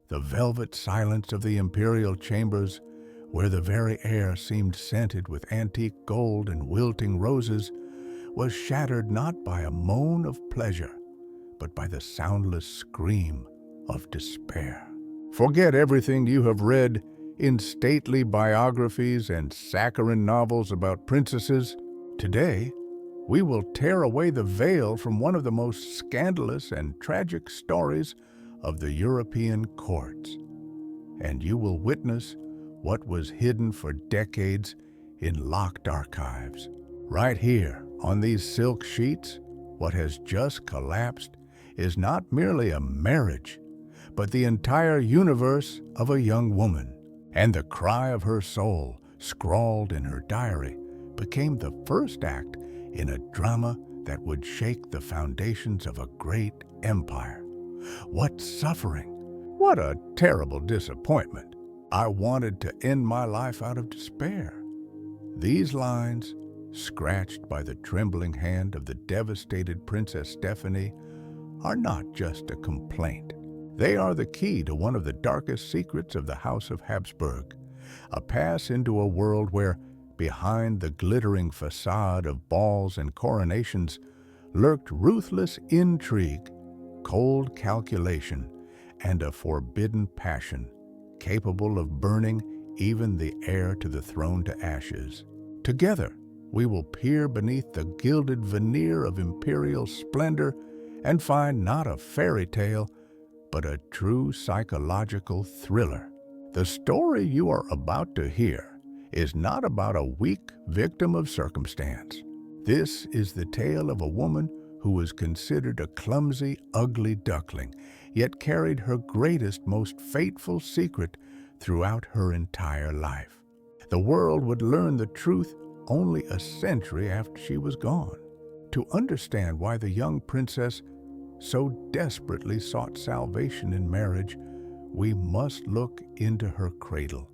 The velvet silence of the imperial chambers, where the very air seemed scented with antique gold and wilting roses, was shattered not by a moan of pleasure, but by the soundless scream of despair. Forget everything you have read in stately biographies and saccharine novels about princesses. Today, we will tear away the veil from one of the most scandalous and tragic stories of the European courts, and you will witness what was hidden for decades in locked archives. Right here, on these silk sheets, what has just collapsed is not merely a marriage, but the entire universe of a young woman. And the cry of her soul, scrawled in her diary, became the first act in a drama that would shake the foundations of a great empire. What suffering! What a terrible disappointment! I wanted to end my life out of despair. These lines, scratched by the trembling hand of the devastated Princess Stéphanie, are not just a complaint. They are the key to one of the darkest secrets of the House of Habsburg, a pass into a world where, behind the glittering facade of balls and coronations, lurked ruthless intrigue, cold calculation, and a forbidden passion capable of burning even the heir to the throne to ashes. Together, we will peer beneath the gilded veneer of imperial splendor and find not a fairy tale, but a true psychological thriller. The story you are about to hear is not about a weak victim of circumstance. This is the tale of a woman who was considered a clumsy, ugly duckling, yet carried her greatest, most fateful secret throughout her entire life. The world would learn the truth only a century after she was gone. To understand why the young princess so desperately sought salvation in marriage, we must look into her cradle,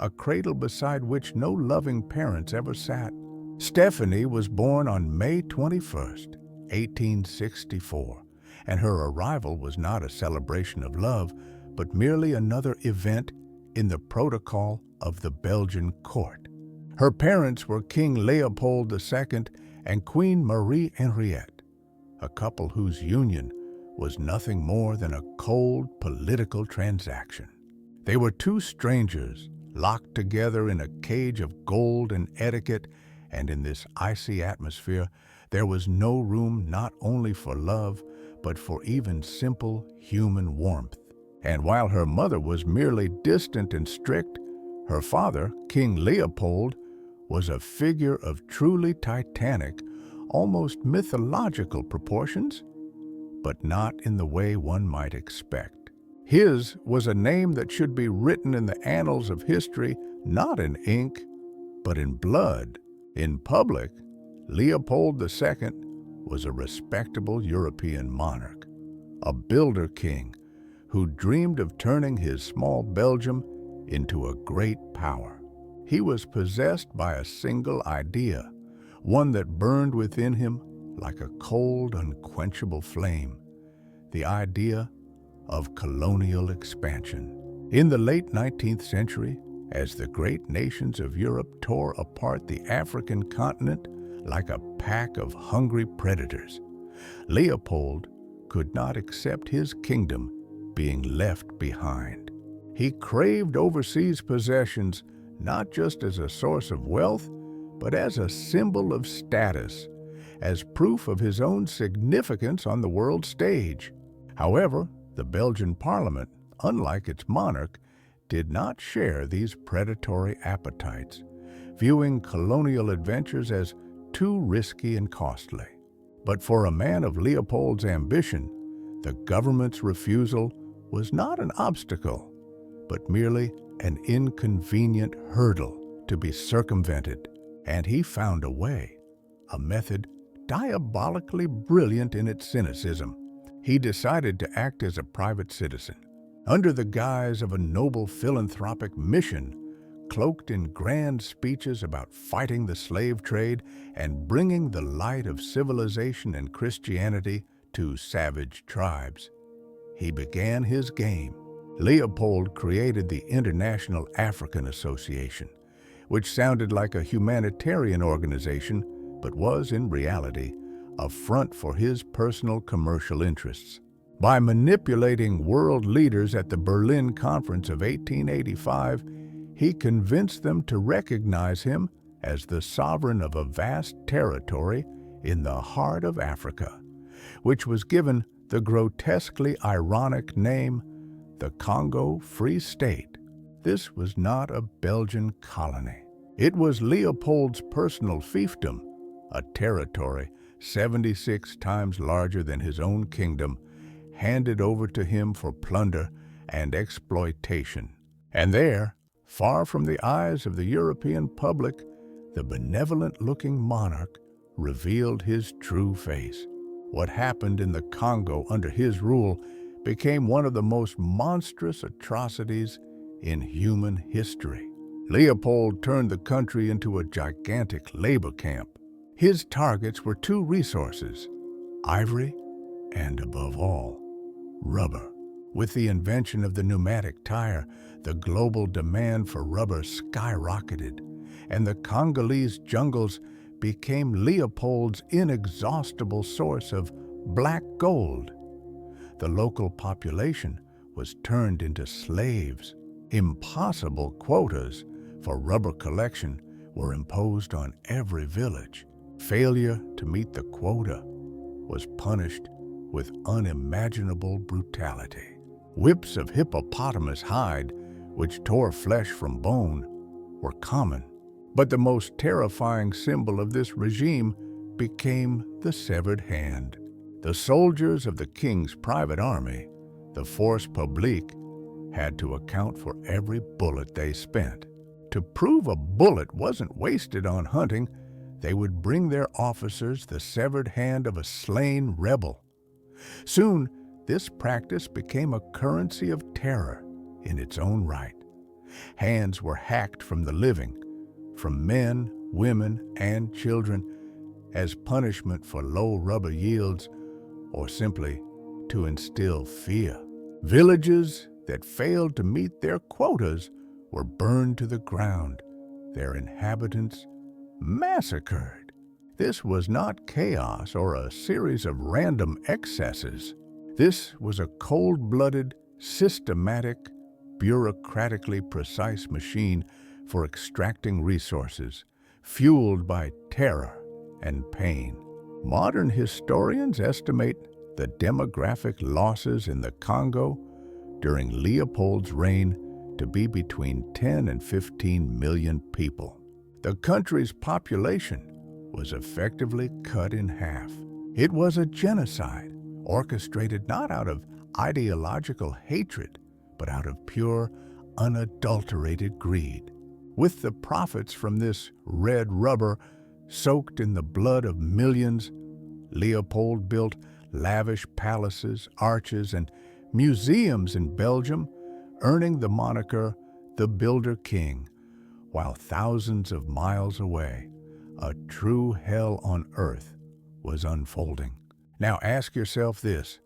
a cradle beside which no loving parents ever sat. Stéphanie was born on May 21st, 1864, and her arrival was not a celebration of love, but merely another event in the protocol of the Belgian court. Her parents were King Leopold II and Queen Marie Henriette, a couple whose union was nothing more than a cold political transaction. They were two strangers locked together in a cage of gold and etiquette, and in this icy atmosphere, there was no room not only for love, but for even simple human warmth. And while her mother was merely distant and strict, her father, King Leopold, was a figure of truly titanic, almost mythological proportions, but not in the way one might expect. His was a name that should be written in the annals of history, not in ink, but in blood. In public, Leopold II was a respectable European monarch, a builder king who dreamed of turning his small Belgium into a great power. He was possessed by a single idea, one that burned within him like a cold, unquenchable flame, the idea of colonial expansion. In the late 19th century, as the great nations of Europe tore apart the African continent like a pack of hungry predators, Leopold could not accept his kingdom being left behind. He craved overseas possessions not just as a source of wealth, but as a symbol of status, as proof of his own significance on the world stage. However, the Belgian parliament, unlike its monarch, did not share these predatory appetites, viewing colonial adventures as too risky and costly. But for a man of Leopold's ambition, the government's refusal was not an obstacle, but merely an inconvenient hurdle to be circumvented. And he found a way, a method diabolically brilliant in its cynicism. He decided to act as a private citizen, under the guise of a noble philanthropic mission, cloaked in grand speeches about fighting the slave trade and bringing the light of civilization and Christianity to savage tribes. He began his game, Leopold created the International African Association, which sounded like a humanitarian organization, but was in reality a front for his personal commercial interests. By manipulating world leaders at the Berlin Conference of 1885, he convinced them to recognize him as the sovereign of a vast territory in the heart of Africa, which was given the grotesquely ironic name the Congo Free State. This was not a Belgian colony. It was Leopold's personal fiefdom, a territory 76 times larger than his own kingdom, handed over to him for plunder and exploitation. And there, far from the eyes of the European public, the benevolent-looking monarch revealed his true face. What happened in the Congo under his rule became one of the most monstrous atrocities in human history. Leopold turned the country into a gigantic labor camp. His targets were two resources: ivory and, above all, rubber. With the invention of the pneumatic tire, the global demand for rubber skyrocketed, and the Congolese jungles became Leopold's inexhaustible source of black gold. The local population was turned into slaves. Impossible quotas for rubber collection were imposed on every village. Failure to meet the quota was punished with unimaginable brutality. Whips of hippopotamus hide, which tore flesh from bone, were common. But the most terrifying symbol of this regime became the severed hand. The soldiers of the king's private army, the force publique, had to account for every bullet they spent. To prove a bullet wasn't wasted on hunting, they would bring their officers the severed hand of a slain rebel. Soon, this practice became a currency of terror in its own right. Hands were hacked from the living, from men, women, and children, as punishment for low rubber yields or simply to instill fear. Villages that failed to meet their quotas were burned to the ground, their inhabitants massacred. This was not chaos or a series of random excesses. This was a cold-blooded, systematic, bureaucratically precise machine for extracting resources, fueled by terror and pain. Modern historians estimate the demographic losses in the Congo during Leopold's reign to be between 10 and 15 million people. The country's population was effectively cut in half. It was a genocide, orchestrated not out of ideological hatred, but out of pure, unadulterated greed. With the profits from this red rubber soaked in the blood of millions, Leopold built lavish palaces, arches, and museums in Belgium, earning the moniker the Builder King, while thousands of miles away, a true hell on earth was unfolding. Now ask yourself this: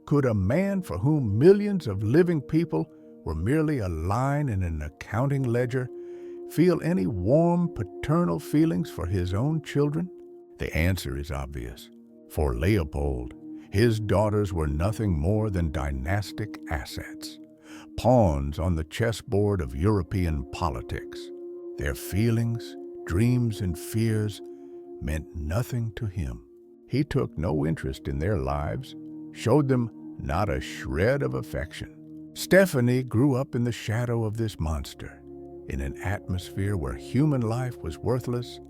could a man for whom millions of living people were merely a line in an accounting ledger feel any warm paternal feelings for his own children? The answer is obvious. For Leopold, his daughters were nothing more than dynastic assets, pawns on the chessboard of European politics. Their feelings, dreams, and fears meant nothing to him. He took no interest in their lives, showed them not a shred of affection. Stéphanie grew up in the shadow of this monster, in an atmosphere where human life was worthless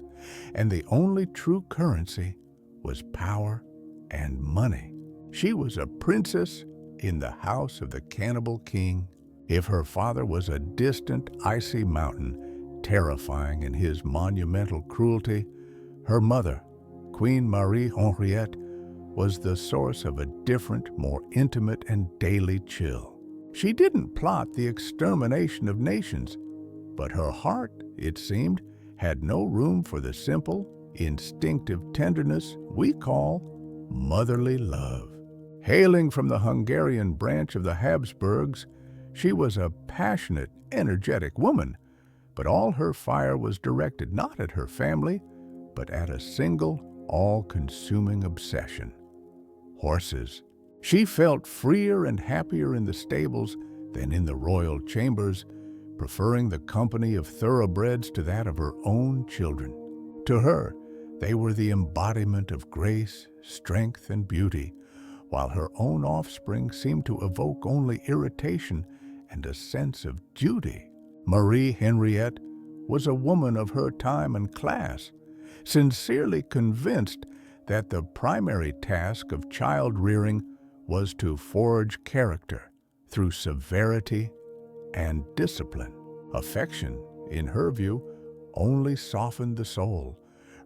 and the only true currency was power and money. She was a princess in the house of the cannibal king. If her father was a distant, icy mountain, terrifying in his monumental cruelty, her mother, Queen Marie Henriette, was the source of a different, more intimate and daily chill. She didn't plot the extermination of nations, but her heart, it seemed, had no room for the simple, instinctive tenderness we call motherly love. Hailing from the Hungarian branch of the Habsburgs, She was a passionate, energetic woman, but all her fire was directed not at her family, but at a single, all-consuming obsession: horses. She felt freer and happier in the stables than in the royal chambers, preferring the company of thoroughbreds to that of her own children. To her, they were the embodiment of grace, strength, and beauty, while her own offspring seemed to evoke only irritation and a sense of duty. Marie Henriette was a woman of her time and class, sincerely convinced that the primary task of child-rearing was to forge character through severity and discipline. Affection, in her view, only softened the soul,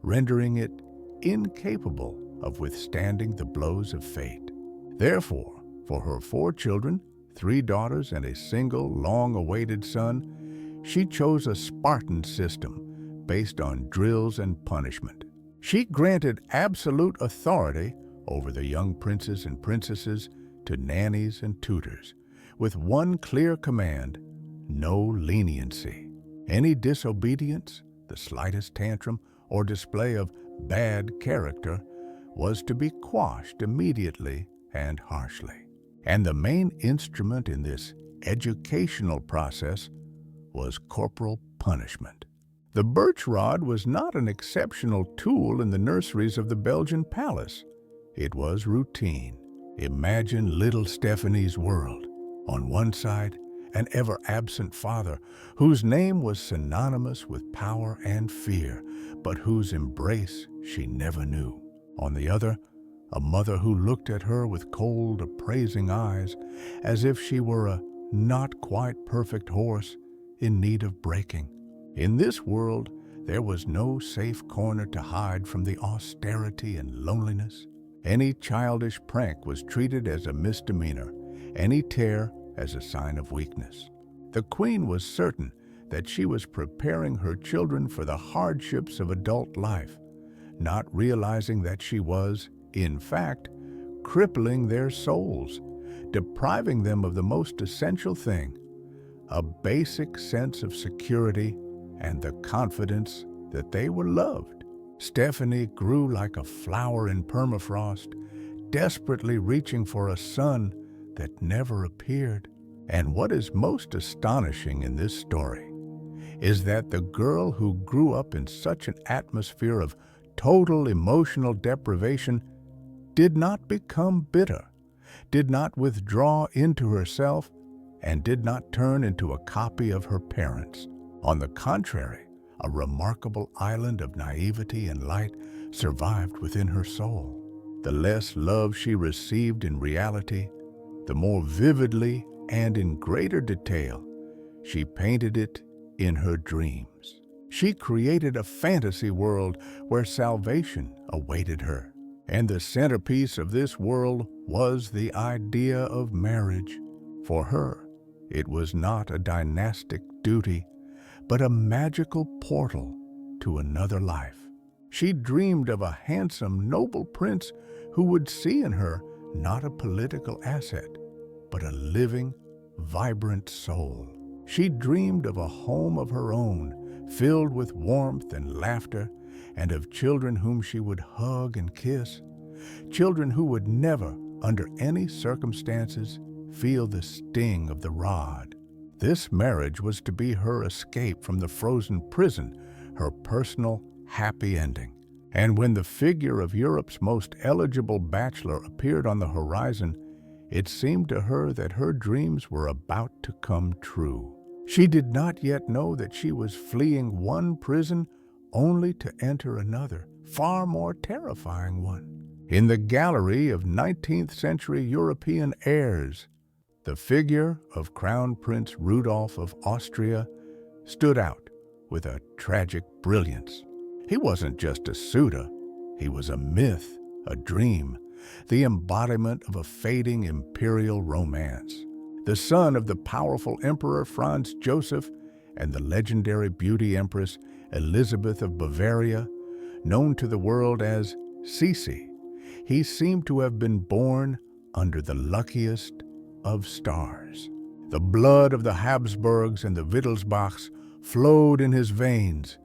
rendering it incapable of withstanding the blows of fate. Therefore, for her 4 children, 3 daughters and a single, long-awaited son, she chose a Spartan system based on drills and punishment. She granted absolute authority over the young princes and princesses to nannies and tutors, with one clear command: no leniency. Any disobedience, the slightest tantrum, or display of bad character was to be quashed immediately and harshly. And the main instrument in this educational process was corporal punishment. The birch rod was not an exceptional tool in the nurseries of the Belgian palace. It was routine. Imagine little Stéphanie's world. On one side, an ever-absent father whose name was synonymous with power and fear, but whose embrace she never knew. On the other, a mother who looked at her with cold, appraising eyes, as if she were a not quite perfect horse in need of breaking. In this world, there was no safe corner to hide from the austerity and loneliness. Any childish prank was treated as a misdemeanor, any tear as a sign of weakness. The queen was certain that she was preparing her children for the hardships of adult life, not realizing that she was, in fact, crippling their souls, depriving them of the most essential thing: a basic sense of security and the confidence that they were loved. Stéphanie grew like a flower in permafrost, desperately reaching for a sun that never appeared. And what is most astonishing in this story is that the girl who grew up in such an atmosphere of total emotional deprivation did not become bitter, did not withdraw into herself, and did not turn into a copy of her parents. On the contrary, a remarkable island of naivety and light survived within her soul. The less love she received in reality, the more vividly and in greater detail she painted it in her dreams. She created a fantasy world where salvation awaited her. And the centerpiece of this world was the idea of marriage. For her, it was not a dynastic duty, but a magical portal to another life. She dreamed of a handsome, noble prince who would see in her not a political asset, but a living, vibrant soul. She dreamed of a home of her own, filled with warmth and laughter, and of children whom she would hug and kiss, children who would never, under any circumstances, feel the sting of the rod. This marriage was to be her escape from the frozen prison, her personal happy ending. And when the figure of Europe's most eligible bachelor appeared on the horizon, it seemed to her that her dreams were about to come true. She did not yet know that she was fleeing one prison only to enter another, far more terrifying one. In the gallery of 19th century European heirs, the figure of Crown Prince Rudolf of Austria stood out with a tragic brilliance. He wasn't just a suitor, he was a myth, a dream, the embodiment of a fading imperial romance. The son of the powerful Emperor Franz Joseph and the legendary beauty Empress Elizabeth of Bavaria, known to the world as Sisi, he seemed to have been born under the luckiest of stars. The blood of the Habsburgs and the Wittelsbachs flowed in his veins.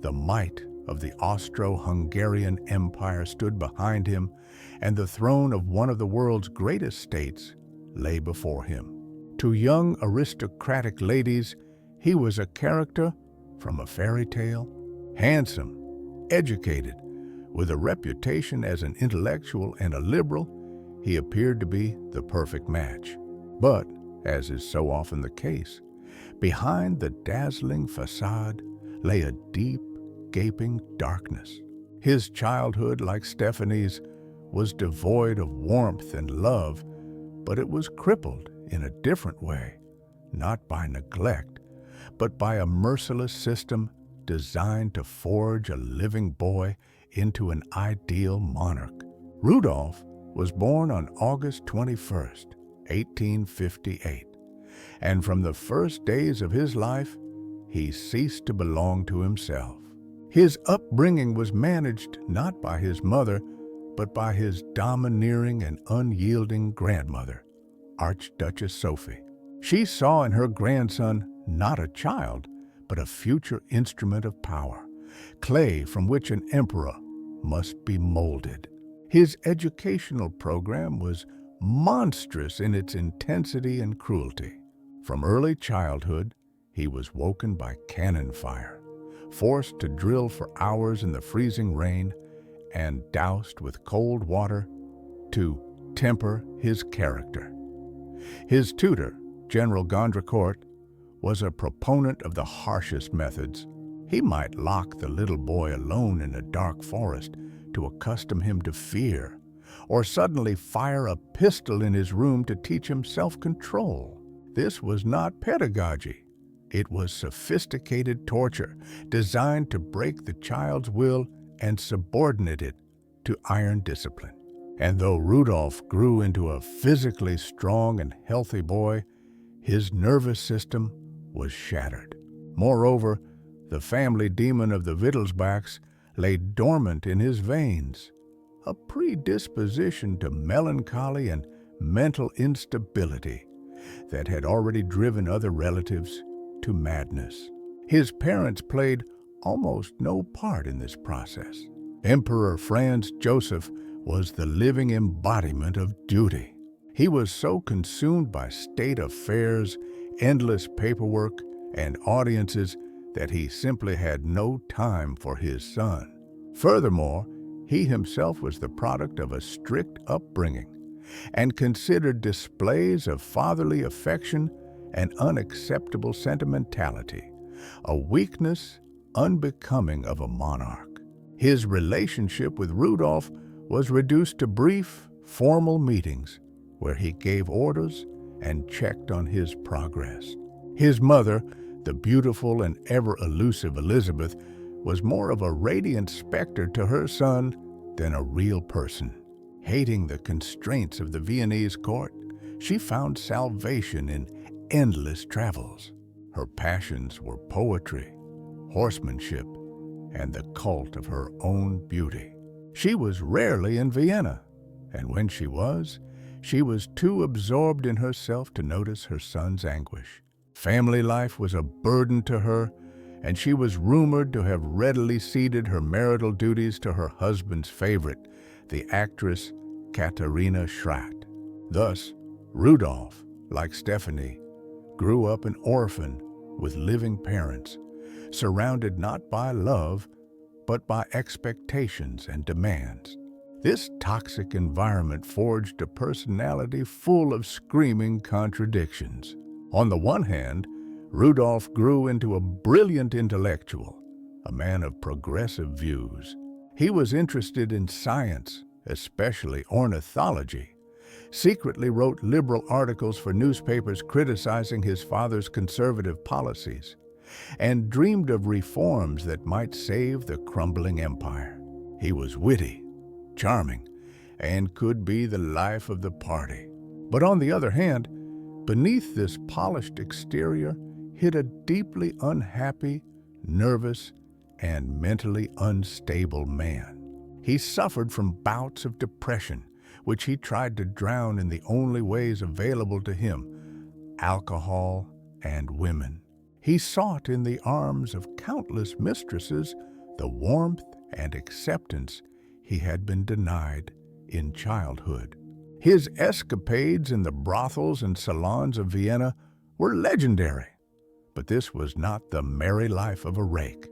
The might of the Austro-Hungarian Empire stood behind him, and the throne of one of the world's greatest states lay before him. To young aristocratic ladies, he was a character from a fairy tale. Handsome, educated, with a reputation as an intellectual and a liberal, he appeared to be the perfect match. But, as is so often the case, behind the dazzling facade lay a deep, gaping darkness. His childhood, like Stéphanie's, was devoid of warmth and love, but it was crippled in a different way, not by neglect, but by a merciless system designed to forge a living boy into an ideal monarch. Rudolf was born on August 21st, 1858, and from the first days of his life, he ceased to belong to himself. His upbringing was managed not by his mother, but by his domineering and unyielding grandmother, Archduchess Sophie. She saw in her grandson not a child, but a future instrument of power, clay from which an emperor must be molded. His educational program was monstrous in its intensity and cruelty. From early childhood, he was woken by cannon fire, forced to drill for hours in the freezing rain, and doused with cold water to temper his character. His tutor, General Gondricourt, was a proponent of the harshest methods. He might lock the little boy alone in a dark forest to accustom him to fear, or suddenly fire a pistol in his room to teach him self-control. This was not pedagogy. It was sophisticated torture designed to break the child's will and subordinate it to iron discipline. And though Rudolf grew into a physically strong and healthy boy, his nervous system was shattered. Moreover, the family demon of the Wittelsbachs lay dormant in his veins, a predisposition to melancholy and mental instability that had already driven other relatives to madness. His parents played almost no part in this process. Emperor Franz Joseph was the living embodiment of duty. He was so consumed by state affairs, endless paperwork, and audiences that he simply had no time for his son. Furthermore, he himself was the product of a strict upbringing and considered displays of fatherly affection an unacceptable sentimentality, a weakness unbecoming of a monarch. His relationship with Rudolf was reduced to brief, formal meetings where he gave orders and checked on his progress. His mother, the beautiful and ever-elusive Elizabeth, was more of a radiant specter to her son than a real person. Hating the constraints of the Viennese court, she found salvation in endless travels. Her passions were poetry, horsemanship, and the cult of her own beauty. She was rarely in Vienna, and when she was too absorbed in herself to notice her son's anguish. Family life was a burden to her, and she was rumored to have readily ceded her marital duties to her husband's favorite, the actress Katharina Schratt. Thus, Rudolf, like Stéphanie, grew up an orphan with living parents, surrounded not by love, but by expectations and demands. This toxic environment forged a personality full of screaming contradictions. On the one hand, Rudolf grew into a brilliant intellectual, a man of progressive views. He was interested in science, especially ornithology, secretly wrote liberal articles for newspapers criticizing his father's conservative policies, and dreamed of reforms that might save the crumbling empire. He was witty, charming, and could be the life of the party. But on the other hand, beneath this polished exterior hid a deeply unhappy, nervous, and mentally unstable man. He suffered from bouts of depression, which he tried to drown in the only ways available to him: alcohol, and women. He sought in the arms of countless mistresses the warmth and acceptance he had been denied in childhood. His escapades in the brothels and salons of Vienna were legendary, but this was not the merry life of a rake.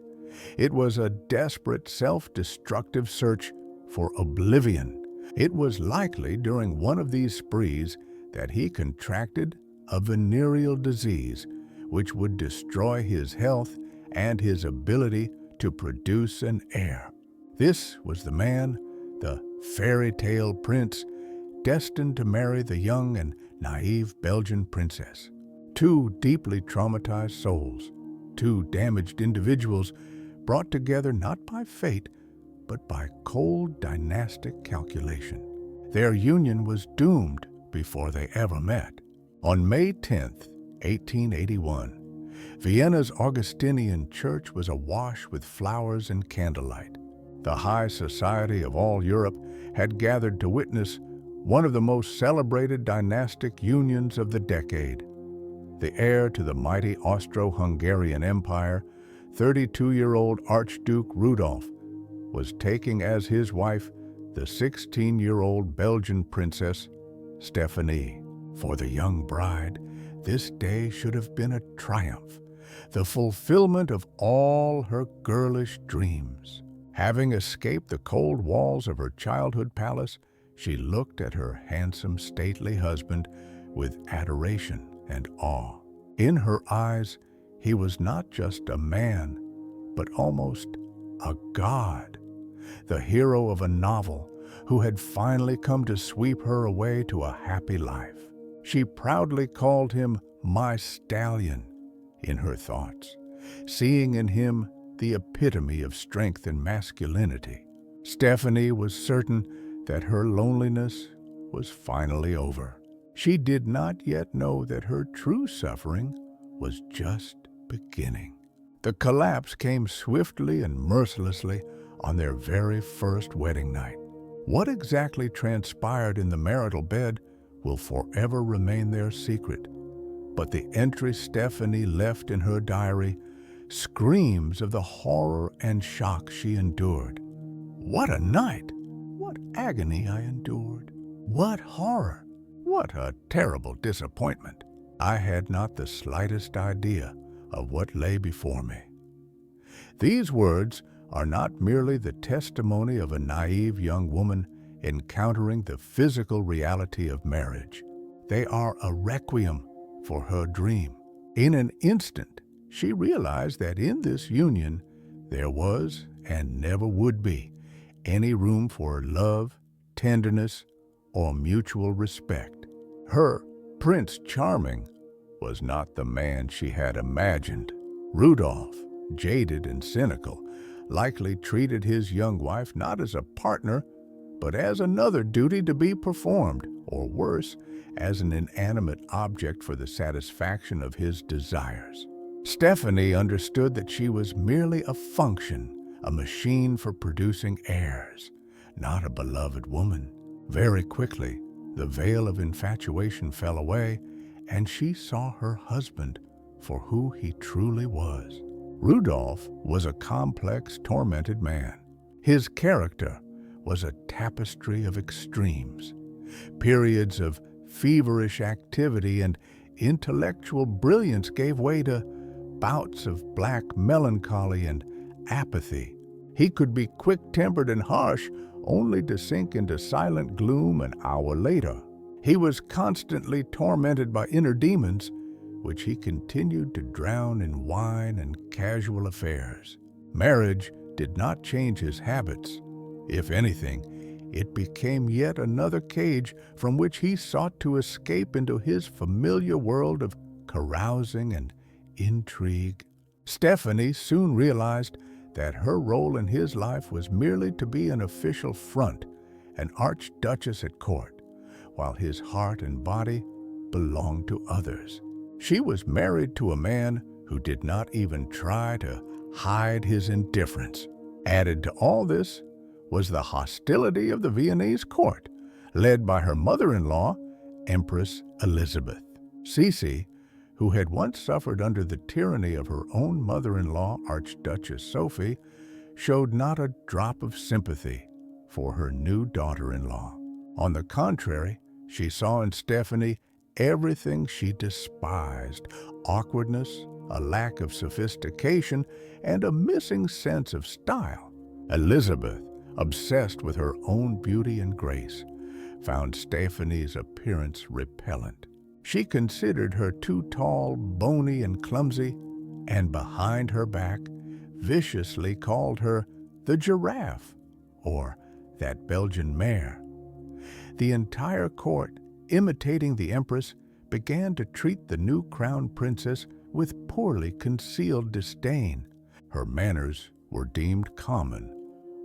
It was a desperate, self-destructive search for oblivion. It was likely during one of these sprees that he contracted a venereal disease which would destroy his health and his ability to produce an heir. This was the man, the fairy tale prince, destined to marry the young and naive Belgian princess. Two deeply traumatized souls, two damaged individuals brought together not by fate, but by cold dynastic calculation. Their union was doomed before they ever met. On May 10th, 1881, Vienna's Augustinian church was awash with flowers and candlelight. The high society of all Europe had gathered to witness one of the most celebrated dynastic unions of the decade. The heir to the mighty Austro-Hungarian Empire, 32-year-old Archduke Rudolf, was taking as his wife the 16-year-old Belgian Princess Stéphanie. For the young bride, this day should have been a triumph, the fulfillment of all her girlish dreams. Having escaped the cold walls of her childhood palace, she looked at her handsome, stately husband with adoration and awe. In her eyes, he was not just a man, but almost a god, the hero of a novel who had finally come to sweep her away to a happy life. She proudly called him "my stallion" in her thoughts, seeing in him the epitome of strength and masculinity. Stéphanie was certain that her loneliness was finally over. She did not yet know that her true suffering was just beginning. The collapse came swiftly and mercilessly on their very first wedding night. What exactly transpired in the marital bed will forever remain their secret, but the entry Stéphanie left in her diary screams of the horror and shock she endured. What a night! What agony I endured! What horror! What a terrible disappointment! I had not the slightest idea of what lay before me. These words are not merely the testimony of a naive young woman encountering the physical reality of marriage. They are a requiem for her dream. In an instant, she realized that in this union there was, and never would be, any room for love, tenderness, or mutual respect. Her Prince Charming was not the man she had imagined. Rudolf, jaded and cynical, likely treated his young wife not as a partner, but as another duty to be performed, or worse, as an inanimate object for the satisfaction of his desires. Stéphanie understood that she was merely a function, a machine for producing heirs, not a beloved woman. Very quickly, the veil of infatuation fell away, and she saw her husband for who he truly was. Rudolf was a complex, tormented man. His character was a tapestry of extremes. Periods of feverish activity and intellectual brilliance gave way to bouts of black melancholy and apathy. He could be quick-tempered and harsh, only to sink into silent gloom an hour later. He was constantly tormented by inner demons, which he continued to drown in wine and casual affairs. Marriage did not change his habits. If anything, it became yet another cage from which he sought to escape into his familiar world of carousing and intrigue. Stéphanie soon realized that her role in his life was merely to be an official front, an archduchess at court, while his heart and body belonged to others. She was married to a man who did not even try to hide his indifference. Added to all this was the hostility of the Viennese court, led by her mother-in-law, Empress Elizabeth. Sisi who had once suffered under the tyranny of her own mother-in-law, Archduchess Sophie, showed not a drop of sympathy for her new daughter-in-law. On the contrary, she saw in Stéphanie everything she despised: awkwardness, a lack of sophistication, and a missing sense of style. Elizabeth, obsessed with her own beauty and grace, found Stéphanie's appearance repellent. She considered her too tall, bony, and clumsy, and behind her back viciously called her the giraffe, or that Belgian mare. The entire court, imitating the Empress, began to treat the new crown princess with poorly concealed disdain. Her manners were deemed common,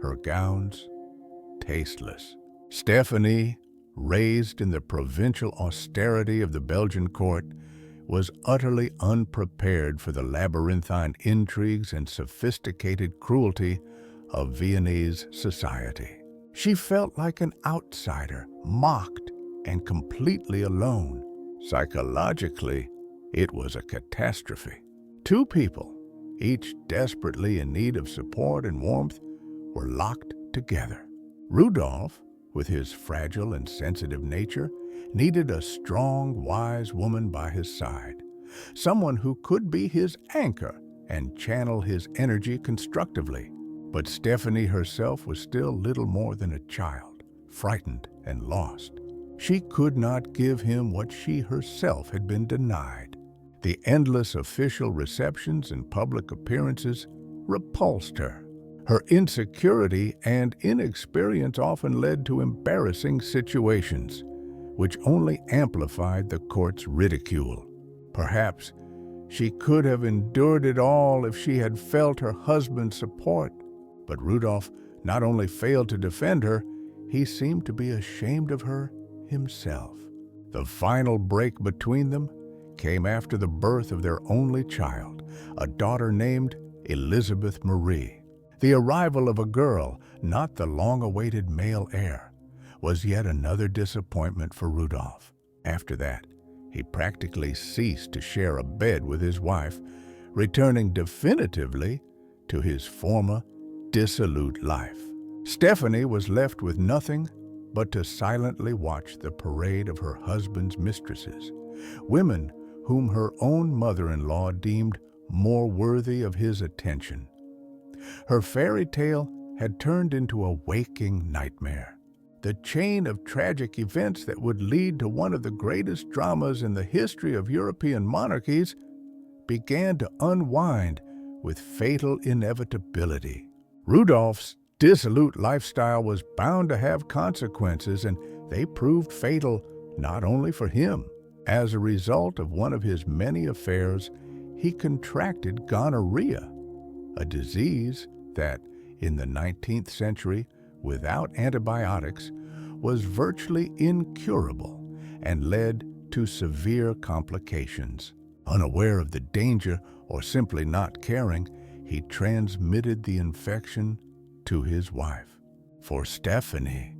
her gowns tasteless. Stéphanie, raised in the provincial austerity of the Belgian court, was utterly unprepared for the labyrinthine intrigues and sophisticated cruelty of Viennese society. She felt like an outsider, mocked and completely alone. Psychologically, it was a catastrophe. Two people, each desperately in need of support and warmth, were locked together. Rudolf, with his fragile and sensitive nature, needed a strong, wise woman by his side, someone who could be his anchor and channel his energy constructively. But Stéphanie herself was still little more than a child, frightened and lost. She could not give him what she herself had been denied. The endless official receptions and public appearances repulsed her. Her insecurity and inexperience often led to embarrassing situations, which only amplified the court's ridicule. Perhaps she could have endured it all if she had felt her husband's support. But Rudolf not only failed to defend her, he seemed to be ashamed of her himself. The final break between them came after the birth of their only child, a daughter named Elizabeth Marie. The arrival of a girl, not the long-awaited male heir, was yet another disappointment for Rudolf. After that, he practically ceased to share a bed with his wife, returning definitively to his former dissolute life. Stéphanie was left with nothing but to silently watch the parade of her husband's mistresses, women whom her own mother-in-law deemed more worthy of his attention. Her fairy tale had turned into a waking nightmare. The chain of tragic events that would lead to one of the greatest dramas in the history of European monarchies began to unwind with fatal inevitability. Rudolf's dissolute lifestyle was bound to have consequences, and they proved fatal not only for him. As a result of one of his many affairs, he contracted gonorrhea, a disease that, in the 19th century, without antibiotics, was virtually incurable and led to severe complications. Unaware of the danger or simply not caring, he transmitted the infection to his wife. For Stéphanie,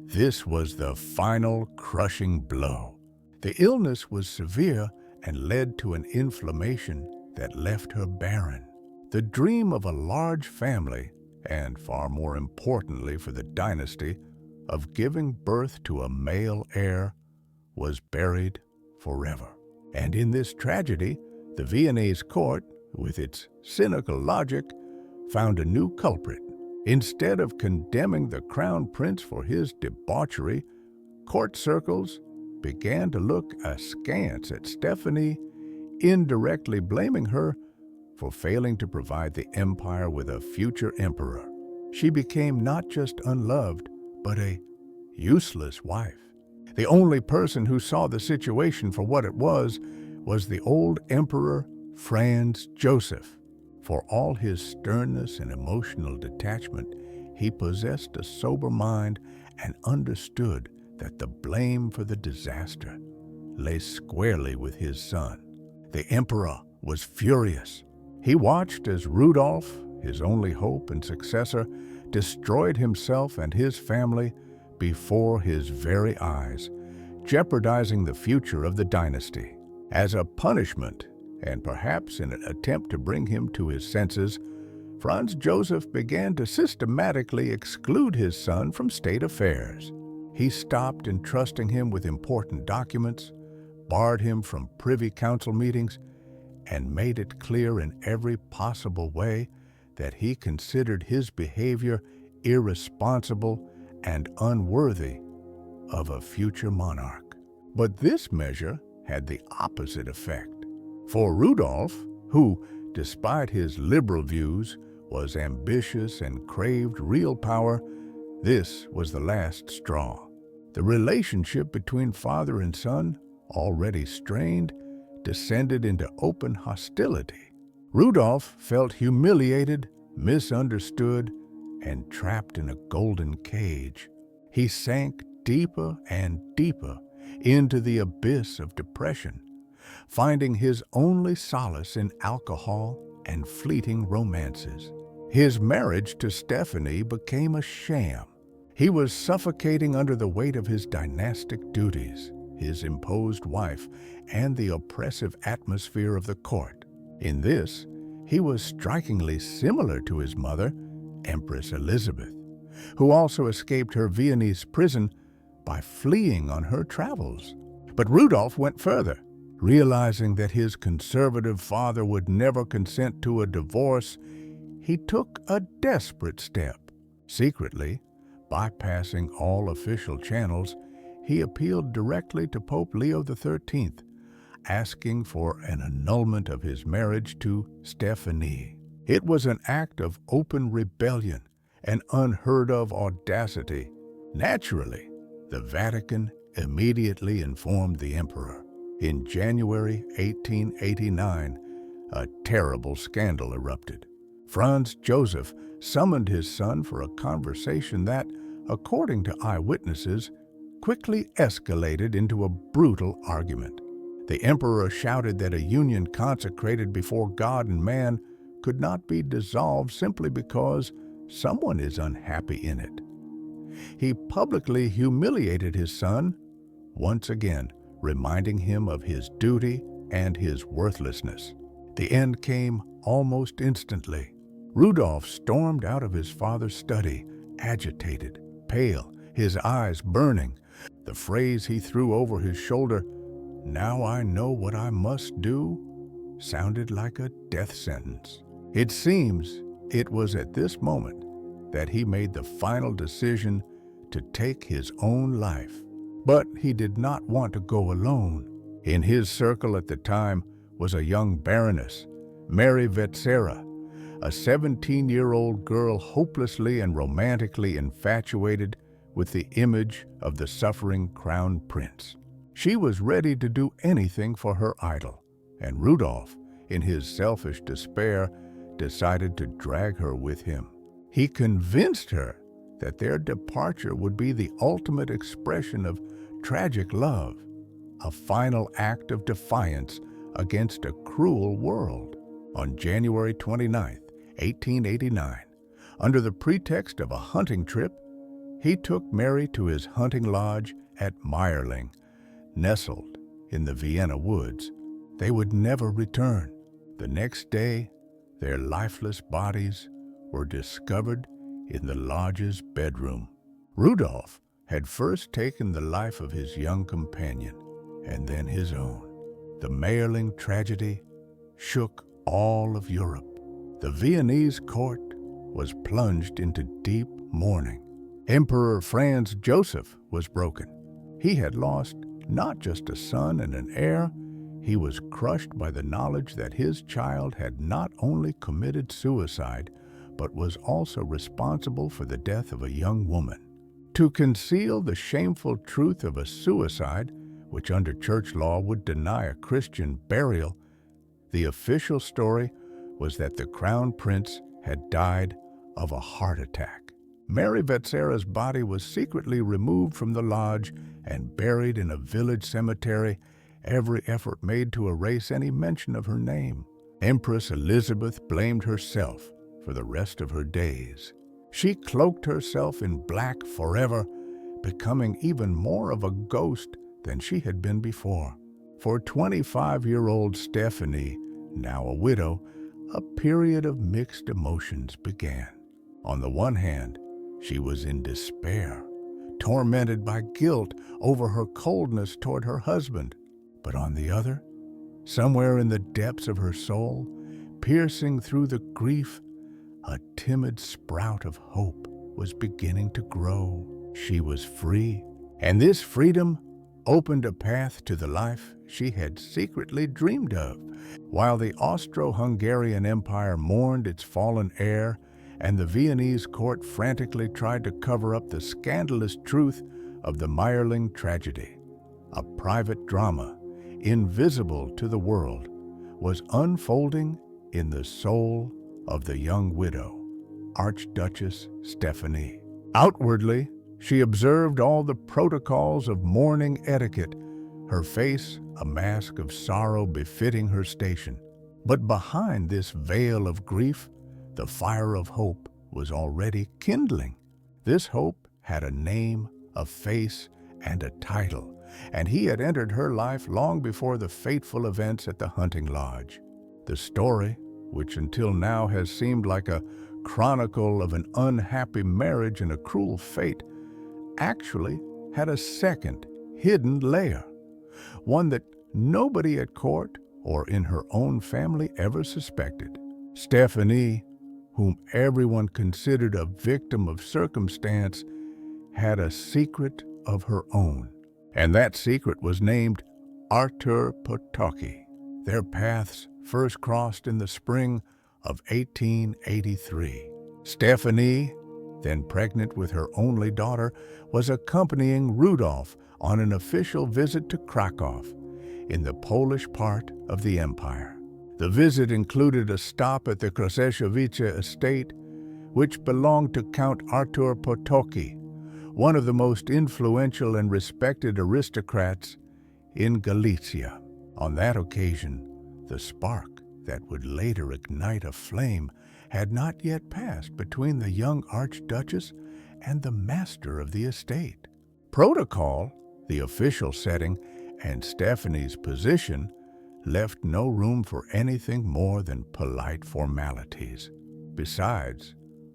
this was the final crushing blow. The illness was severe and led to an inflammation that left her barren. The dream of a large family, and far more importantly for the dynasty, of giving birth to a male heir, was buried forever. And in this tragedy, the Viennese court, with its cynical logic, found a new culprit. Instead of condemning the crown prince for his debauchery, court circles began to look askance at Stéphanie, indirectly blaming her for failing to provide the empire with a future emperor. She became not just unloved, but a useless wife. The only person who saw the situation for what it was the old emperor Franz Joseph. For all his sternness and emotional detachment, he possessed a sober mind and understood that the blame for the disaster lay squarely with his son. The emperor was furious. He watched as Rudolf, his only hope and successor, destroyed himself and his family before his very eyes, jeopardizing the future of the dynasty. As a punishment, and perhaps in an attempt to bring him to his senses, Franz Joseph began to systematically exclude his son from state affairs. He stopped entrusting him with important documents, barred him from privy council meetings, and made it clear in every possible way that he considered his behavior irresponsible and unworthy of a future monarch. But this measure had the opposite effect. For Rudolf, who, despite his liberal views, was ambitious and craved real power, this was the last straw. The relationship between father and son, already strained, descended into open hostility. Rudolf felt humiliated, misunderstood, and trapped in a golden cage. He sank deeper and deeper into the abyss of depression, finding his only solace in alcohol and fleeting romances. His marriage to Stéphanie became a sham. He was suffocating under the weight of his dynastic duties, his imposed wife, and the oppressive atmosphere of the court. In this, he was strikingly similar to his mother, Empress Elizabeth, who also escaped her Viennese prison by fleeing on her travels. But Rudolf went further. Realizing that his conservative father would never consent to a divorce, he took a desperate step. Secretly, bypassing all official channels, he appealed directly to Pope Leo XIII, asking for an annulment of his marriage to Stéphanie. It was an act of open rebellion and unheard-of audacity. Naturally, the Vatican immediately informed the emperor. In January 1889, a terrible scandal erupted. Franz Joseph summoned his son for a conversation that, according to eyewitnesses, quickly escalated into a brutal argument. The emperor shouted that a union consecrated before God and man could not be dissolved simply because someone is unhappy in it. He publicly humiliated his son, once again reminding him of his duty and his worthlessness. The end came almost instantly. Rudolf stormed out of his father's study, agitated, pale, his eyes burning. The phrase he threw over his shoulder, "Now I know what I must do," sounded like a death sentence. It seems it was at this moment that he made the final decision to take his own life. But he did not want to go alone. In his circle at the time was a young baroness, Mary Vetsera, a 17-year-old girl hopelessly and romantically infatuated with the image of the suffering crown prince. She was ready to do anything for her idol, and Rudolf, in his selfish despair, decided to drag her with him. He convinced her that their departure would be the ultimate expression of tragic love, a final act of defiance against a cruel world. On January 29, 1889, under the pretext of a hunting trip, he took Mary to his hunting lodge at Mayerling, nestled in the Vienna woods. They would never return. The next day, their lifeless bodies were discovered in the lodge's bedroom. Rudolf had first taken the life of his young companion, and then his own. The Mayerling tragedy shook all of Europe. The Viennese court was plunged into deep mourning. Emperor Franz Joseph was broken. He had lost not just a son and an heir, he was crushed by the knowledge that his child had not only committed suicide, but was also responsible for the death of a young woman. To conceal the shameful truth of a suicide, which under church law would deny a Christian burial, the official story was that the crown prince had died of a heart attack. Mary Vetsera's body was secretly removed from the lodge and buried in a village cemetery, every effort made to erase any mention of her name. Empress Elizabeth blamed herself for the rest of her days. She cloaked herself in black forever, becoming even more of a ghost than she had been before. For 25-year-old Stéphanie, now a widow, a period of mixed emotions began. On the one hand, she was in despair, tormented by guilt over her coldness toward her husband. But on the other, somewhere in the depths of her soul, piercing through the grief, a timid sprout of hope was beginning to grow. She was free, and this freedom opened a path to the life she had secretly dreamed of. While the Austro-Hungarian Empire mourned its fallen heir, and the Viennese court frantically tried to cover up the scandalous truth of the Mayerling tragedy, a private drama, invisible to the world, was unfolding in the soul of the young widow, Archduchess Stéphanie. Outwardly, she observed all the protocols of mourning etiquette, her face a mask of sorrow befitting her station. But behind this veil of grief, the fire of hope was already kindling. This hope had a name, a face, and a title, and he had entered her life long before the fateful events at the hunting lodge. The story, which until now has seemed like a chronicle of an unhappy marriage and a cruel fate, actually had a second, hidden layer, one that nobody at court or in her own family ever suspected. Stéphanie, whom everyone considered a victim of circumstance, had a secret of her own, and that secret was named Artur Potocki. Their paths first crossed in the spring of 1883. Stéphanie, then pregnant with her only daughter, was accompanying Rudolf on an official visit to Krakow, in the Polish part of the empire. The visit included a stop at the Kraszewice estate, which belonged to Count Artur Potocki, one of the most influential and respected aristocrats in Galicia. On that occasion, the spark that would later ignite a flame had not yet passed between the young Archduchess and the master of the estate. Protocol, the official setting, and Stéphanie's position left no room for anything more than polite formalities. Besides,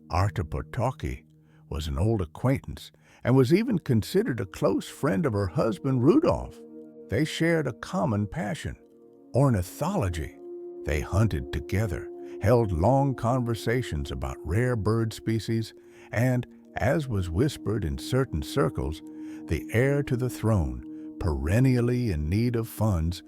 Artur Potocki was an old acquaintance and was even considered a close friend of her husband Rudolf. They shared a common passion, ornithology. They hunted together, held long conversations about rare bird species, and, as was whispered in certain circles, the heir to the throne, perennially in need of funds,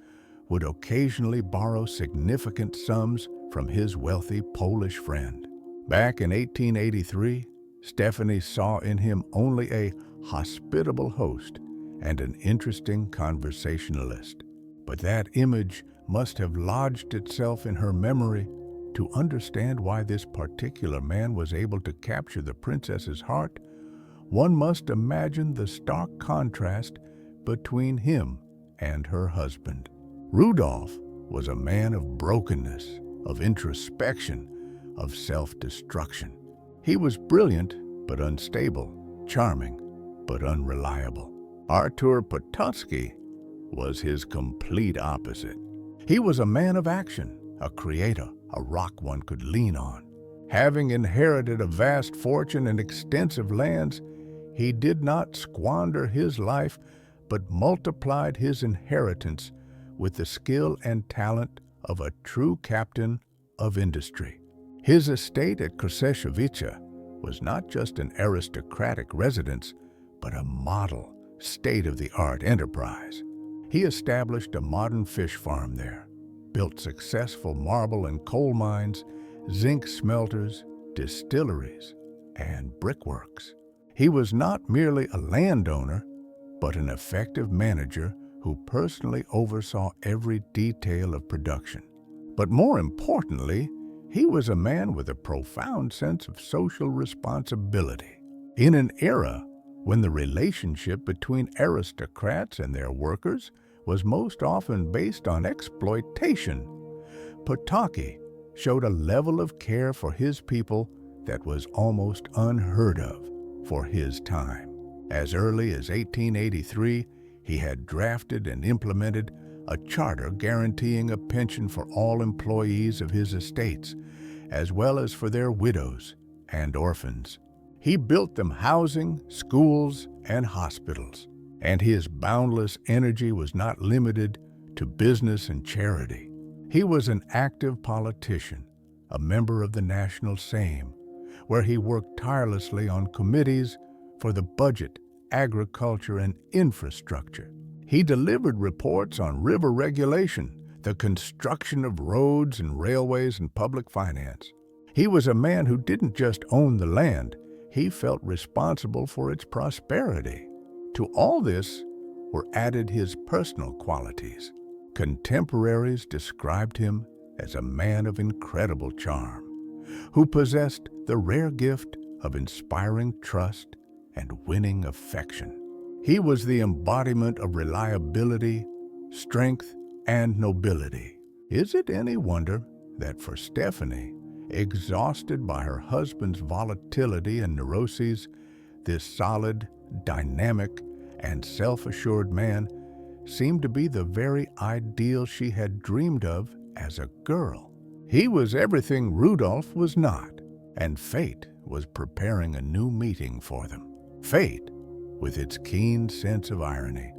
would occasionally borrow significant sums from his wealthy Polish friend. Back in 1883, Stéphanie saw in him only a hospitable host and an interesting conversationalist. But that image must have lodged itself in her memory. To understand why this particular man was able to capture the princess's heart, one must imagine the stark contrast between him and her husband. Rudolf was a man of brokenness, of introspection, of self-destruction. He was brilliant but unstable, charming but unreliable. Artur Potocki was his complete opposite. He was a man of action, a creator, a rock one could lean on. Having inherited a vast fortune and extensive lands, he did not squander his life, but multiplied his inheritance with the skill and talent of a true captain of industry. His estate at Kraszewice was not just an aristocratic residence, but a model, state-of-the-art enterprise. He established a modern fish farm there, built successful marble and coal mines, zinc smelters, distilleries, and brickworks. He was not merely a landowner, but an effective manager who personally oversaw every detail of production. But more importantly, he was a man with a profound sense of social responsibility. In an era when the relationship between aristocrats and their workers was most often based on exploitation, Potocki showed a level of care for his people that was almost unheard of for his time. As early as 1883, he had drafted and implemented a charter guaranteeing a pension for all employees of his estates, as well as for their widows and orphans. He built them housing, schools, and hospitals, and his boundless energy was not limited to business and charity. He was an active politician, a member of the National Sejm, where he worked tirelessly on committees for the budget, agriculture, and infrastructure. He delivered reports on river regulation, the construction of roads and railways, and public finance. He was a man who didn't just own the land, he felt responsible for its prosperity. To all this were added his personal qualities. Contemporaries described him as a man of incredible charm, who possessed the rare gift of inspiring trust and winning affection. He was the embodiment of reliability, strength, and nobility. Is it any wonder that for Stéphanie, exhausted by her husband's volatility and neuroses, this solid, dynamic, and self-assured man seemed to be the very ideal she had dreamed of as a girl? He was everything Rudolf was not, and fate was preparing a new meeting for them. Fate, with its keen sense of irony,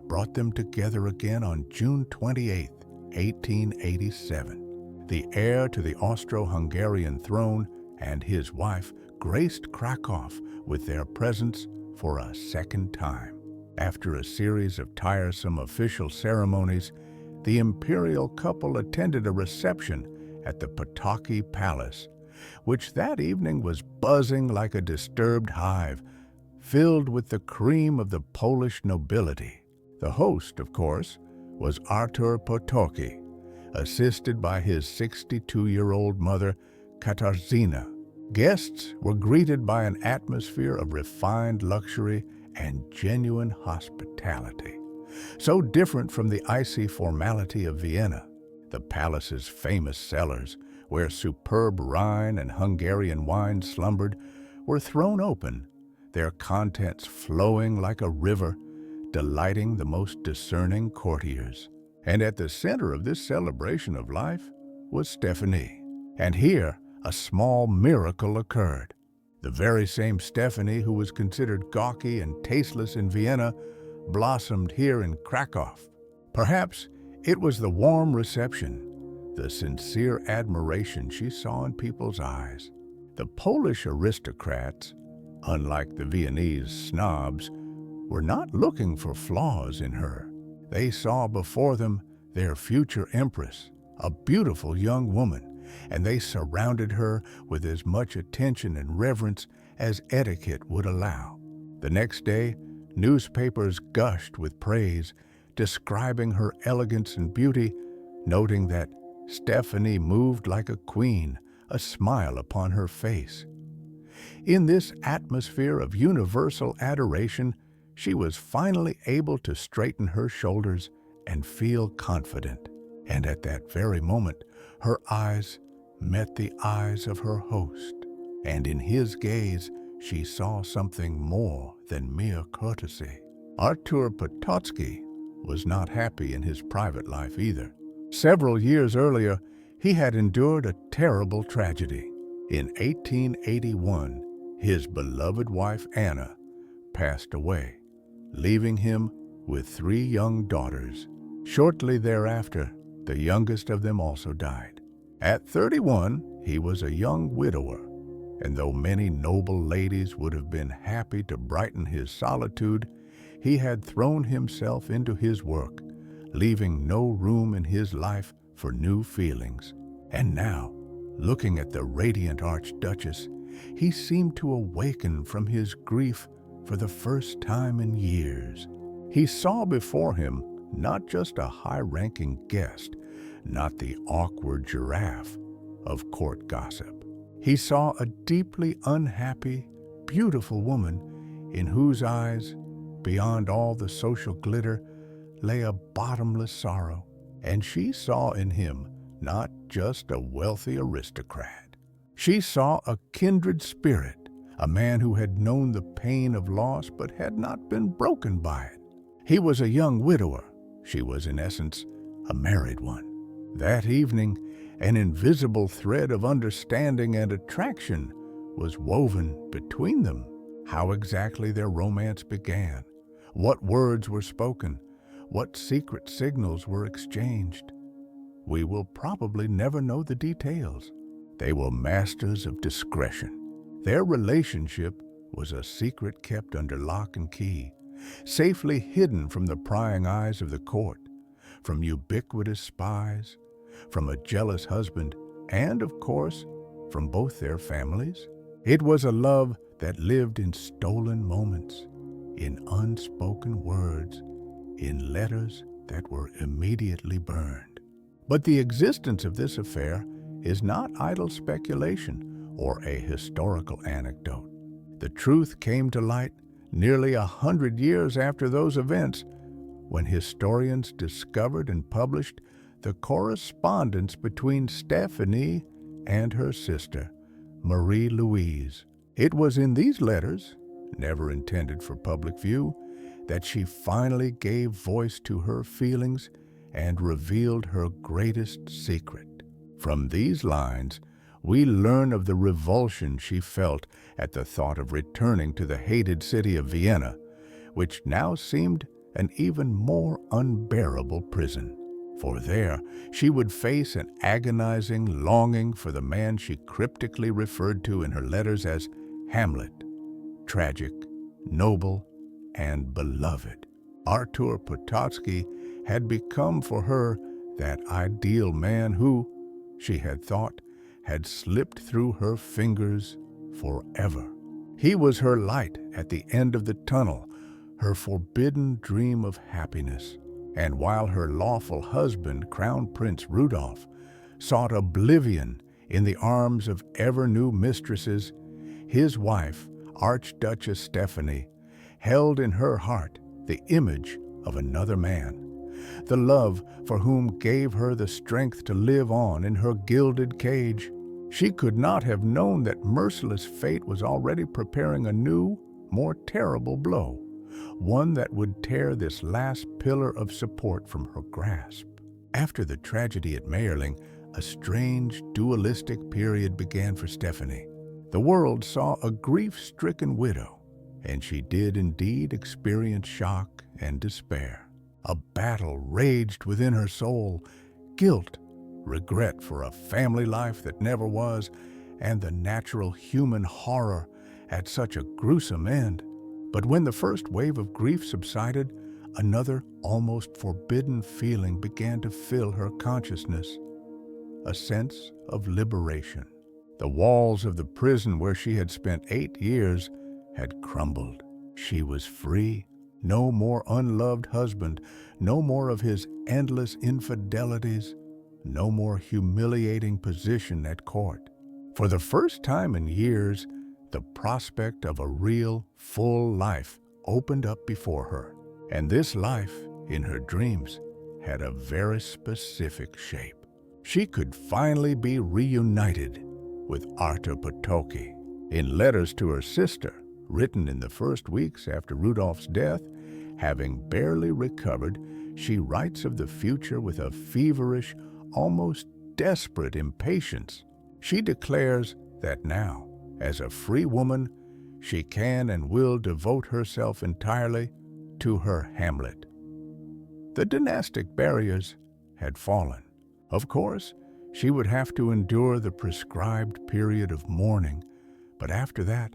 brought them together again on June 28, 1887. The heir to the Austro-Hungarian throne and his wife graced Krakow with their presence for a second time. After a series of tiresome official ceremonies, the imperial couple attended a reception at the Potocki Palace, which that evening was buzzing like a disturbed hive, filled with the cream of the Polish nobility. The host, of course, was Artur Potocki, assisted by his 62-year-old mother, Katarzyna. Guests were greeted by an atmosphere of refined luxury and genuine hospitality, so different from the icy formality of Vienna. The palace's famous cellars, where superb Rhine and Hungarian wine slumbered, were thrown open, their contents flowing like a river, delighting the most discerning courtiers. And at the center of this celebration of life was Stéphanie. And here a small miracle occurred. The very same Stéphanie who was considered gawky and tasteless in Vienna blossomed here in Krakow. Perhaps it was the warm reception, the sincere admiration she saw in people's eyes. The Polish aristocrats, unlike the Viennese snobs, were not looking for flaws in her. They saw before them their future empress, a beautiful young woman, and they surrounded her with as much attention and reverence as etiquette would allow. The next day, newspapers gushed with praise, describing her elegance and beauty, noting that Stéphanie moved like a queen, a smile upon her face. In this atmosphere of universal adoration, she was finally able to straighten her shoulders and feel confident. And at that very moment, her eyes met the eyes of her host, and in his gaze she saw something more than mere courtesy. Artur Potocki was not happy in his private life either. Several years earlier, he had endured a terrible tragedy. In 1881, his beloved wife Anna passed away, leaving him with 3 young daughters. Shortly thereafter, the youngest of them also died. At 31, he was a young widower, and though many noble ladies would have been happy to brighten his solitude, he had thrown himself into his work, leaving no room in his life for new feelings. And now, looking at the radiant Archduchess, he seemed to awaken from his grief for the first time in years. He saw before him not just a high-ranking guest, not the awkward giraffe of court gossip. He saw a deeply unhappy, beautiful woman in whose eyes, beyond all the social glitter, lay a bottomless sorrow. And she saw in him not just a wealthy aristocrat. She saw a kindred spirit, a man who had known the pain of loss but had not been broken by it. He was a young widower. She was, in essence, a married one. That evening, an invisible thread of understanding and attraction was woven between them. How exactly their romance began, what words were spoken, what secret signals were exchanged, we will probably never know the details. They were masters of discretion. Their relationship was a secret kept under lock and key, safely hidden from the prying eyes of the court, from ubiquitous spies, from a jealous husband, and, of course, from both their families. It was a love that lived in stolen moments, in unspoken words, in letters that were immediately burned. But the existence of this affair is not idle speculation or a historical anecdote. The truth came to light nearly 100 years after those events, when historians discovered and published the correspondence between Stéphanie and her sister, Marie-Louise. It was in these letters, never intended for public view, that she finally gave voice to her feelings and revealed her greatest secret. From these lines, we learn of the revulsion she felt at the thought of returning to the hated city of Vienna, which now seemed an even more unbearable prison. For there, she would face an agonizing longing for the man she cryptically referred to in her letters as Hamlet, tragic, noble, and beloved. Artur Potocki had become for her that ideal man who, she had thought, had slipped through her fingers forever. He was her light at the end of the tunnel, her forbidden dream of happiness. And while her lawful husband, Crown Prince Rudolf, sought oblivion in the arms of ever-new mistresses, his wife, Archduchess Stéphanie, held in her heart the image of another man, the love for whom gave her the strength to live on in her gilded cage. She could not have known that merciless fate was already preparing a new, more terrible blow, one that would tear this last pillar of support from her grasp. After the tragedy at Mayerling, a strange, dualistic period began for Stéphanie. The world saw a grief-stricken widow, and she did indeed experience shock and despair. A battle raged within her soul, guilt, regret for a family life that never was, and the natural human horror at such a gruesome end. But when the first wave of grief subsided, another almost forbidden feeling began to fill her consciousness, a sense of liberation. The walls of the prison where she had spent 8 years had crumbled. She was free. No more unloved husband, no more of his endless infidelities, no more humiliating position at court. For the first time in years, the prospect of a real, full life opened up before her. And this life, in her dreams, had a very specific shape. She could finally be reunited with Artur Potocki. In letters to her sister, written in the first weeks after Rudolf's death, having barely recovered, she writes of the future with a feverish, almost desperate impatience. She declares that now, as a free woman, she can and will devote herself entirely to her Hamlet. The dynastic barriers had fallen. Of course, she would have to endure the prescribed period of mourning, but after that,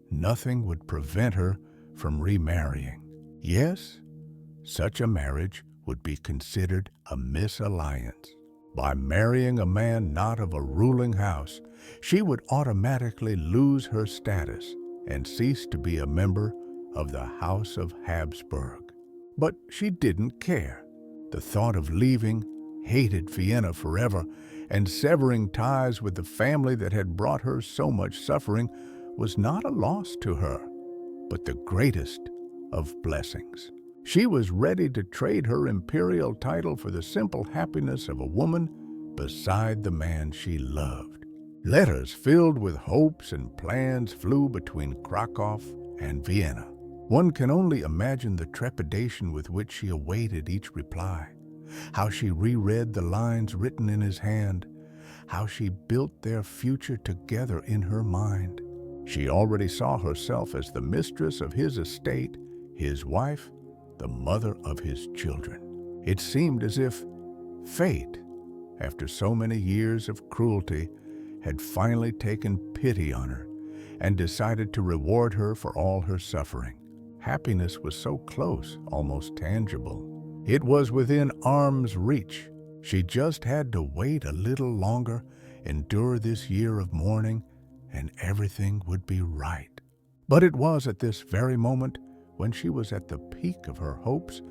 nothing would prevent her from remarrying. Yes, such a marriage would be considered a misalliance. By marrying a man not of a ruling house, she would automatically lose her status and cease to be a member of the House of Habsburg. But she didn't care. The thought of leaving hated Vienna forever and severing ties with the family that had brought her so much suffering was not a loss to her, but the greatest of blessings. She was ready to trade her imperial title for the simple happiness of a woman beside the man she loved. Letters filled with hopes and plans flew between Krakow and Vienna. One can only imagine the trepidation with which she awaited each reply. how she reread the lines written in his hand, how she built their future together in her mind. She already saw herself as the mistress of his estate, his wife, the mother of his children. It seemed as if fate, after so many years of cruelty, had finally taken pity on her and decided to reward her for all her suffering. Happiness was so close, almost tangible. It was within arm's reach. She just had to wait a little longer, endure this year of mourning, and everything would be right. But it was at this very moment, when she was at the peak of her hopes,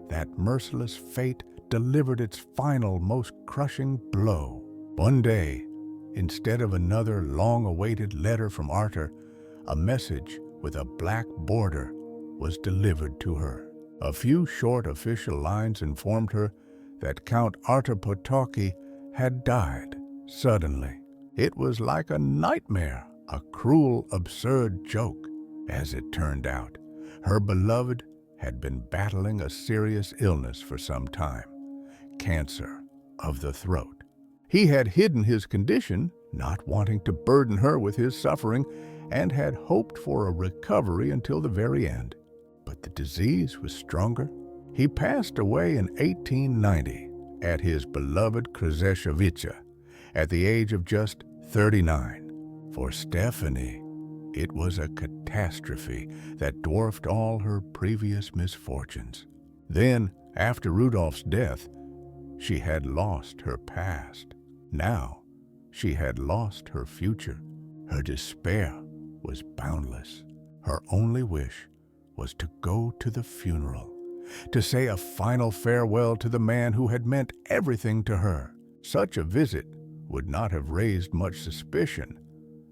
that merciless fate delivered its final, most crushing blow. One day, instead of another long-awaited letter from Artur, a message with a black border was delivered to her. A few short official lines informed her that Count Artur Potocki had died suddenly. It was like a nightmare, a cruel, absurd joke. As it turned out, her beloved had been battling a serious illness for some time, cancer of the throat. He had hidden his condition, not wanting to burden her with his suffering, and had hoped for a recovery until the very end. But the disease was stronger. He passed away in 1890 at his beloved Krzyżewice at the age of just 39. For Stéphanie, it was a catastrophe that dwarfed all her previous misfortunes. Then, after Rudolf's death, she had lost her past. Now, she had lost her future. Her despair was boundless. Her only wish was to go to the funeral, to say a final farewell to the man who had meant everything to her. Such a visit would not have raised much suspicion.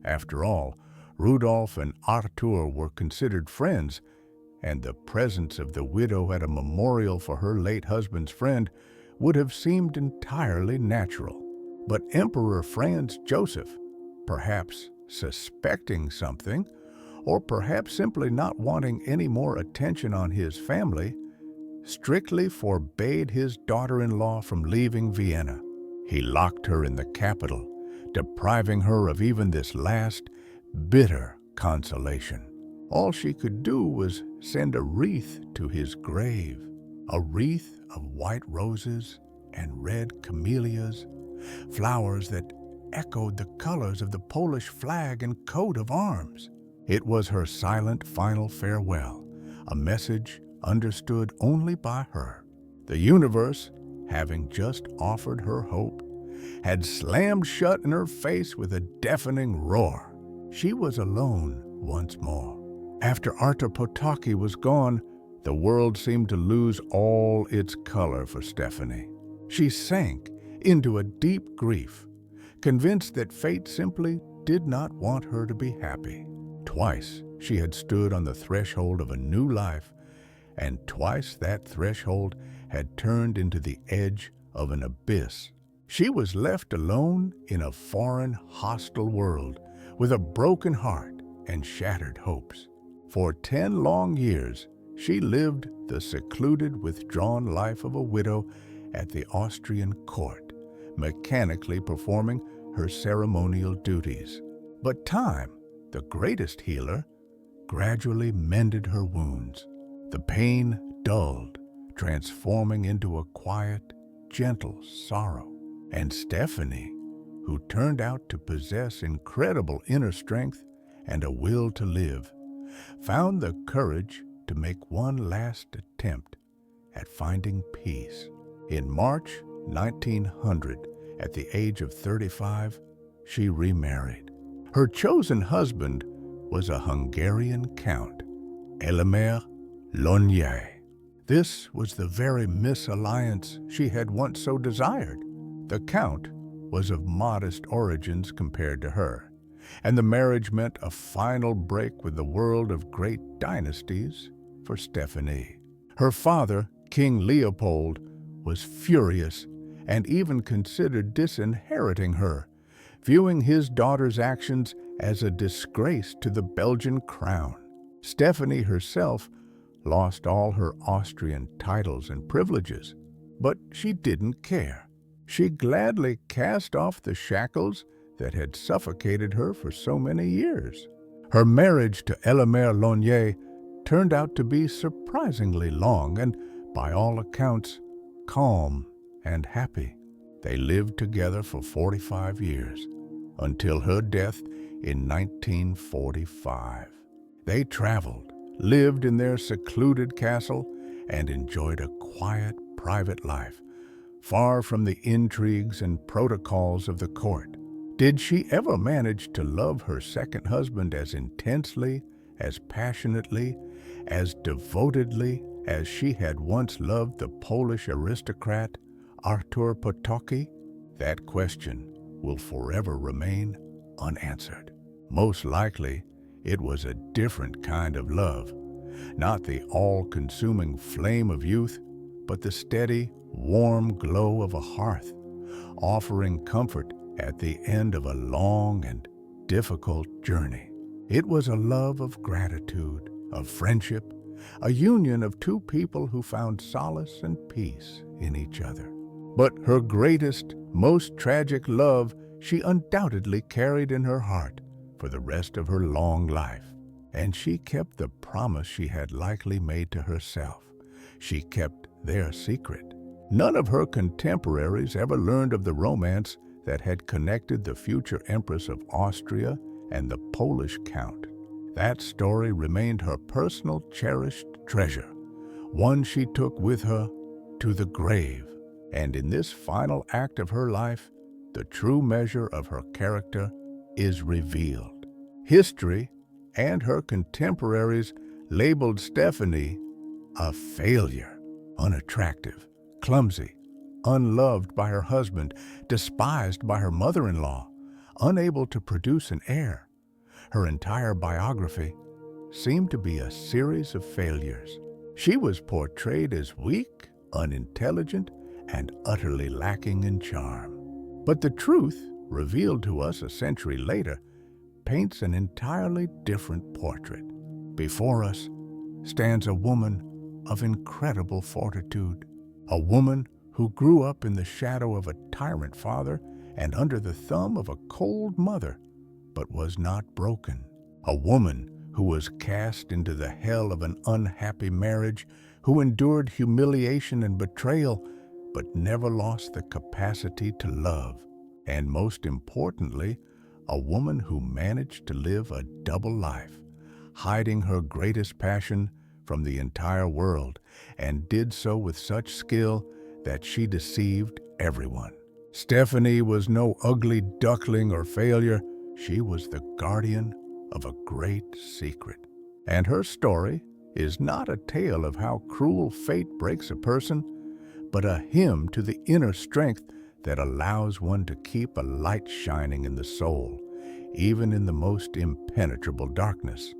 After all, Rudolf and Artur were considered friends, and the presence of the widow at a memorial for her late husband's friend would have seemed entirely natural. But Emperor Franz Joseph, perhaps suspecting something, or perhaps simply not wanting any more attention on his family, strictly forbade his daughter-in-law from leaving Vienna. He locked her in the capital, depriving her of even this last, bitter consolation. All she could do was send a wreath to his grave, a wreath of white roses and red camellias, flowers that echoed the colors of the Polish flag and coat of arms. It was her silent final farewell, a message understood only by her. The universe, having just offered her hope, had slammed shut in her face with a deafening roar. She was alone once more. After Artur Potocki was gone, the world seemed to lose all its color for Stéphanie. She sank into a deep grief, convinced that fate simply did not want her to be happy. Twice she had stood on the threshold of a new life, and twice that threshold had turned into the edge of an abyss. She was left alone in a foreign, hostile world, with a broken heart and shattered hopes. For 10 long years, she lived the secluded, withdrawn life of a widow at the Austrian court, mechanically performing her ceremonial duties. But time, the greatest healer, gradually mended her wounds. The pain dulled, transforming into a quiet, gentle sorrow. And Stéphanie, who turned out to possess incredible inner strength and a will to live, found the courage to make one last attempt at finding peace. In March 1900, at the age of 35, she remarried. Her chosen husband was a Hungarian count, Elemer Lonier. This was the very misalliance she had once so desired. The count was of modest origins compared to her, and the marriage meant a final break with the world of great dynasties for Stéphanie. Her father, King Leopold, was furious and even considered disinheriting her, viewing his daughter's actions as a disgrace to the Belgian crown. Stéphanie herself lost all her Austrian titles and privileges. But she didn't care. She gladly cast off the shackles that had suffocated her for so many years. Her marriage to Elémère Lonier turned out to be surprisingly long and, by all accounts, calm and happy. They lived together for 45 years, until her death in 1945. They traveled, lived in their secluded castle, and enjoyed a quiet, private life, far from the intrigues and protocols of the court. Did she ever manage to love her second husband as intensely, as passionately, as devotedly as she had once loved the Polish aristocrat Artur Potocki? That question will forever remain unanswered. Most likely, it was a different kind of love, not the all-consuming flame of youth, but the steady, warm glow of a hearth, offering comfort at the end of a long and difficult journey. It was a love of gratitude, of friendship, a union of two people who found solace and peace in each other. But her greatest, most tragic love she undoubtedly carried in her heart for the rest of her long life. And she kept the promise she had likely made to herself. She kept their secret. None of her contemporaries ever learned of the romance that had connected the future Empress of Austria and the Polish Count. That story remained her personal cherished treasure, one she took with her to the grave. And in this final act of her life, the true measure of her character is revealed. History and her contemporaries labeled Stéphanie a failure, unattractive, clumsy, unloved by her husband, despised by her mother-in-law, unable to produce an heir. Her entire biography seemed to be a series of failures. She was portrayed as weak, unintelligent, and utterly lacking in charm. But the truth, revealed to us a century later, paints an entirely different portrait. Before us stands a woman of incredible fortitude, a woman who grew up in the shadow of a tyrant father and under the thumb of a cold mother, but was not broken. A woman who was cast into the hell of an unhappy marriage, who endured humiliation and betrayal, but never lost the capacity to love. And most importantly, a woman who managed to live a double life, hiding her greatest passion from the entire world, and did so with such skill that she deceived everyone. Stéphanie was no ugly duckling or failure. She was the guardian of a great secret. And her story is not a tale of how cruel fate breaks a person, but a hymn to the inner strength that allows one to keep a light shining in the soul, even in the most impenetrable darkness.